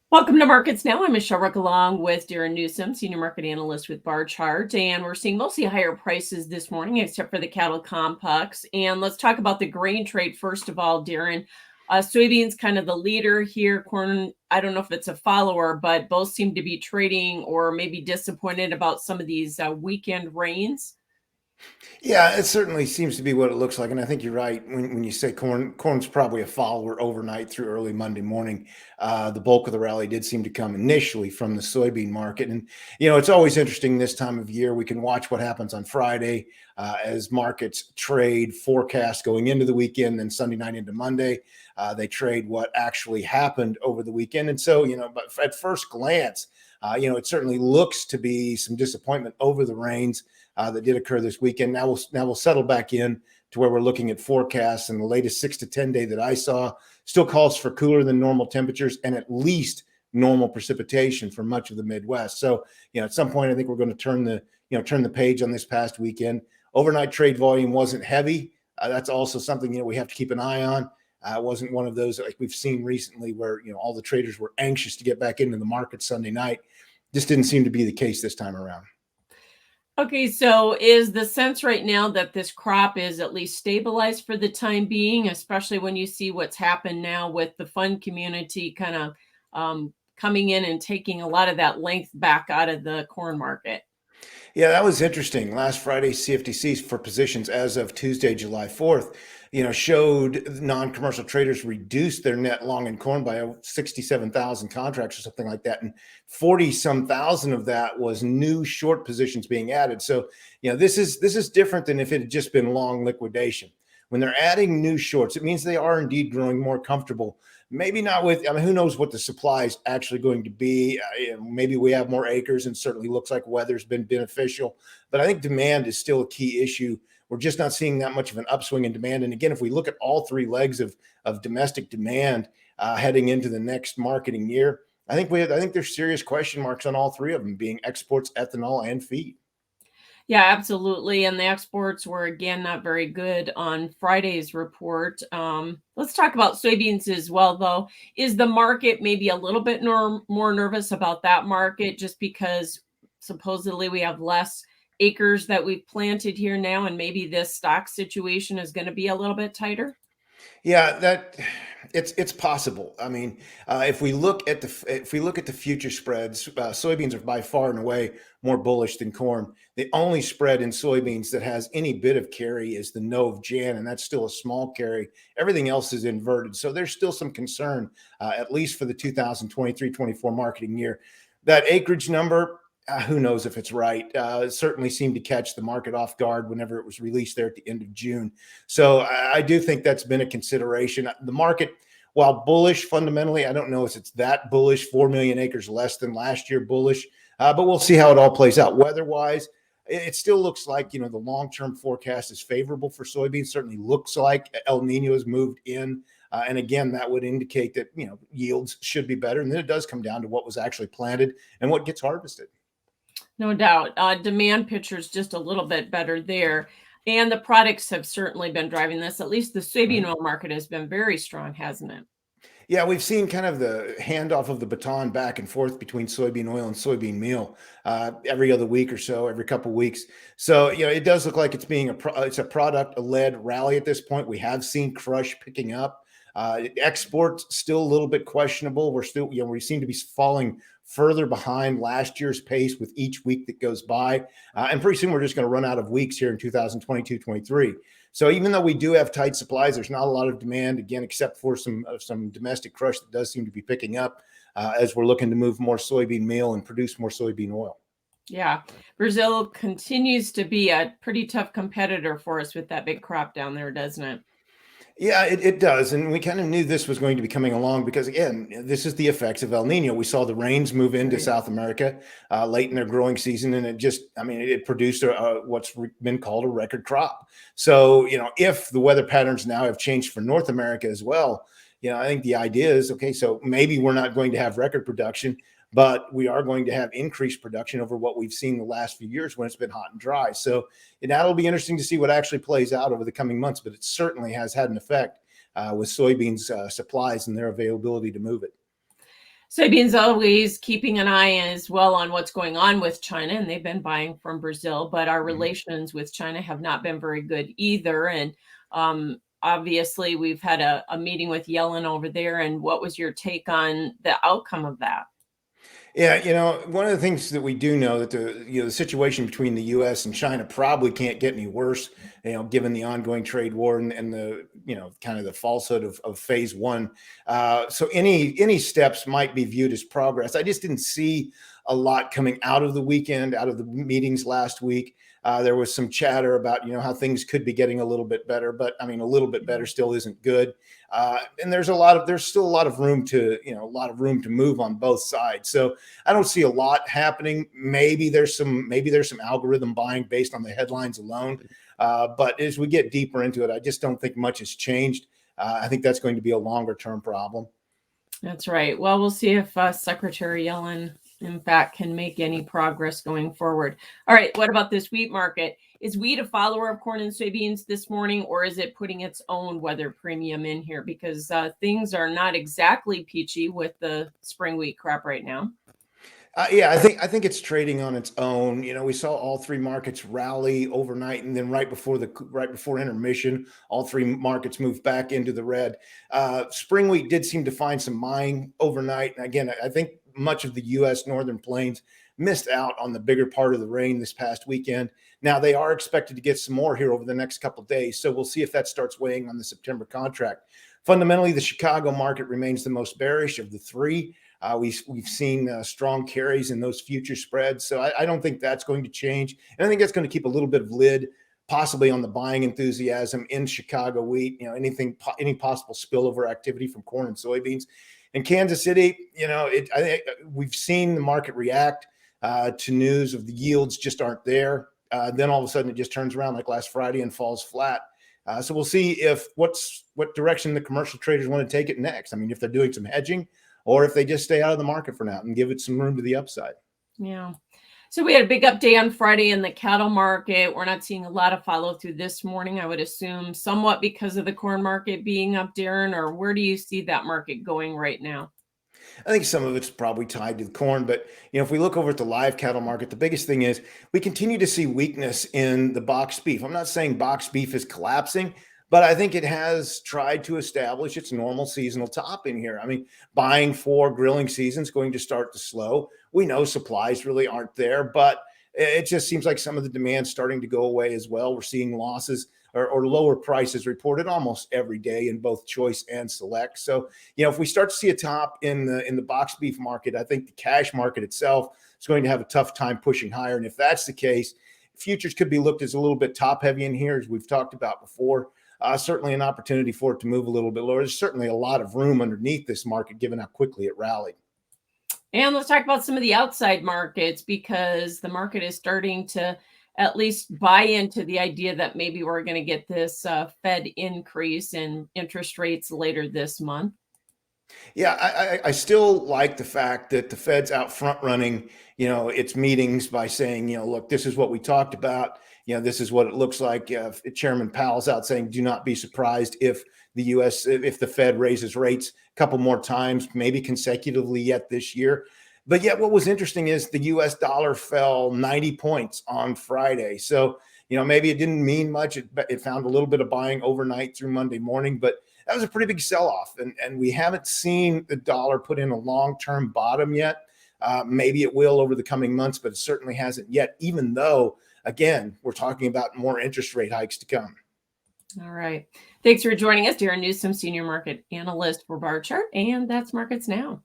Welcome to Markets Now. I'm Michelle Rook along with Darin Newsom, Senior Market Analyst with Barchart. And we're seeing mostly higher prices this morning, except for the cattle complex. And let's talk about the grain trade first of all, Darin. Soybeans kind of the leader here. Corn, I don't know if it's a follower, but both seem to be trading or maybe disappointed about some of these weekend rains. Yeah, it certainly seems to be what it looks like, and I think you're right when you say corn's probably a follower overnight through early Monday morning. The bulk of the rally did seem to come initially from the soybean market, and it's always interesting this time of year. We can watch what happens on Friday as markets trade forecasts going into the weekend, then Sunday night into Monday. They trade what actually happened over the weekend, and so but at first glance, it certainly looks to be some disappointment over the rains that did occur this weekend. Now we'll settle back in to where we're looking at forecasts, and the latest 6 to 10 day that I saw still calls for cooler than normal temperatures and at least normal precipitation for much of the Midwest. So at some point I think we're going to turn the page on this past weekend. Overnight trade volume wasn't heavy. That's also something we have to keep an eye on. It wasn't one of those like we've seen recently where all the traders were anxious to get back into the market Sunday night. This didn't seem to be the case this time around. Okay, so is the sense right now that this crop is at least stabilized for the time being, especially when you see what's happened now with the fund community kind of coming in and taking a lot of that length back out of the corn market? Yeah, that was interesting. Last Friday's CFTCs for positions as of Tuesday, July 4th, showed non-commercial traders reduced their net long in corn by 67,000 contracts or something like that. And 40 some thousand of that was new short positions being added. So, this is different than if it had just been long liquidation. When they're adding new shorts, it means they are indeed growing more comfortable. Maybe not with, who knows what the supply is actually going to be. Maybe we have more acres, and certainly looks like weather's been beneficial. But I think demand is still a key issue. We're just not seeing that much of an upswing in demand. And again, if we look at all three legs of domestic demand heading into the next marketing year, I think there's serious question marks on all three of them, being exports, ethanol, and feed. Yeah, absolutely. And the exports were again not very good on Friday's report. Let's talk about soybeans as well, though. Is the market maybe a little bit more nervous about that market just because supposedly we have less acres that we've planted here now, and maybe this stock situation is going to be a little bit tighter? Yeah, that it's possible. I mean, if we look at the future spreads, soybeans are by far and away more bullish than corn. The only spread in soybeans that has any bit of carry is the Nov Jan, and that's still a small carry. Everything else is inverted, so there's still some concern, at least for the 2023-24 marketing year. That acreage number, who knows if it's right. It certainly seemed to catch the market off guard whenever it was released there at the end of June. So I do think that's been a consideration. The market, while bullish fundamentally, I don't know if it's that bullish, 4 million acres less than last year bullish, but we'll see how it all plays out. Weather-wise, it still looks like, the long-term forecast is favorable for soybeans. Certainly looks like El Nino has moved in. And again, that would indicate that, yields should be better. And then it does come down to what was actually planted and what gets harvested. No doubt. Demand picture's just a little bit better there. And the products have certainly been driving this. At least the soybean Mhm. oil market has been very strong, hasn't it? Yeah, we've seen kind of the handoff of the baton back and forth between soybean oil and soybean meal every other week or so, every couple of weeks. So it does look like it's being it's a product-led rally at this point. We have seen crush picking up. Exports still a little bit questionable. We're still we seem to be falling further behind last year's pace with each week that goes by, and pretty soon we're just going to run out of weeks here in 2022-23. So even though we do have tight supplies, there's not a lot of demand again, except for some domestic crush that does seem to be picking up as we're looking to move more soybean meal and produce more soybean oil. Yeah. Brazil continues to be a pretty tough competitor for us with that big crop down there, doesn't it? Yeah, it does. And we kind of knew this was going to be coming along because, again, this is the effects of El Nino. We saw the rains move into Right. South America late in their growing season, and it produced what's been called a record crop. So, if the weather patterns now have changed for North America as well, I think the idea is, okay, so maybe we're not going to have record production, but we are going to have increased production over what we've seen the last few years when it's been hot and dry. So that'll be interesting to see what actually plays out over the coming months, but it certainly has had an effect with soybeans supplies and their availability to move it. Soybeans always keeping an eye as well on what's going on with China, and they've been buying from Brazil, but our Mhm. relations with China have not been very good either. And obviously, we've had a meeting with Yellen over there. And what was your take on the outcome of that? Yeah, one of the things that we do know that the situation between the U.S. and China probably can't get any worse. Given the ongoing trade war and the kind of the falsehood of phase one. So any steps might be viewed as progress. I just didn't see a lot coming out of the weekend, out of the meetings last week. There was some chatter about how things could be getting a little bit better, but I mean a little bit better still isn't good. And there's still a lot of room to move on both sides. So I don't see a lot happening. Maybe there's some algorithm buying based on the headlines alone. But as we get deeper into it, I just don't think much has changed. I think that's going to be a longer term problem. That's right. Well, we'll see if Secretary Yellen, in fact, can make any progress going forward. All right. What about this wheat market? Is wheat a follower of corn and soybeans this morning, or is it putting its own weather premium in here? Because things are not exactly peachy with the spring wheat crop right now. Yeah, I think it's trading on its own. We saw all three markets rally overnight, and then right before intermission, all three markets moved back into the red. Spring wheat did seem to find some buying overnight, and again, I think much of the U.S. northern plains missed out on the bigger part of the rain this past weekend. Now they are expected to get some more here over the next couple of days, so we'll see if that starts weighing on the September contract. Fundamentally, the Chicago market remains the most bearish of the three. We've seen strong carries in those future spreads, so I don't think that's going to change. And I think that's going to keep a little bit of lid, possibly on the buying enthusiasm in Chicago wheat. Any possible spillover activity from corn and soybeans. In Kansas City, we've seen the market react to news of the yields just aren't there. Then all of a sudden it just turns around like last Friday and falls flat. So we'll see what direction the commercial traders want to take it next. I mean, if they're doing some hedging, or if they just stay out of the market for now and give it some room to the upside. Yeah. So we had a big update on Friday in the cattle market. We're not seeing a lot of follow through this morning, I would assume, somewhat because of the corn market being up, Darren, or where do you see that market going right now? I think some of it's probably tied to the corn, but if we look over at the live cattle market, the biggest thing is we continue to see weakness in the box beef. I'm not saying box beef is collapsing, but I think it has tried to establish its normal seasonal top in here. I mean, buying for grilling season is going to start to slow. We know supplies really aren't there, but it just seems like some of the demand's starting to go away as well. We're seeing losses or lower prices reported almost every day in both choice and select. So, if we start to see a top in the box beef market, I think the cash market itself is going to have a tough time pushing higher. And if that's the case, futures could be looked as a little bit top heavy in here, as we've talked about before. Certainly an opportunity for it to move a little bit lower. There's certainly a lot of room underneath this market, given how quickly it rallied. And let's talk about some of the outside markets because the market is starting to at least buy into the idea that maybe we're going to get this Fed increase in interest rates later this month. Yeah, I still like the fact that the Fed's out front running, its meetings by saying, look, this is what we talked about. This is what it looks like. Chairman Powell's out saying, do not be surprised if if the Fed raises rates a couple more times, maybe consecutively yet this year. But yet, what was interesting is the U.S. dollar fell 90 points on Friday. So, maybe it didn't mean much. It found a little bit of buying overnight through Monday morning, but that was a pretty big sell-off, and we haven't seen the dollar put in a long-term bottom yet. Maybe it will over the coming months, but it certainly hasn't yet, even though, again, we're talking about more interest rate hikes to come. All right. Thanks for joining us, Darin Newsom, Senior Market Analyst for Barchart, and that's Markets Now.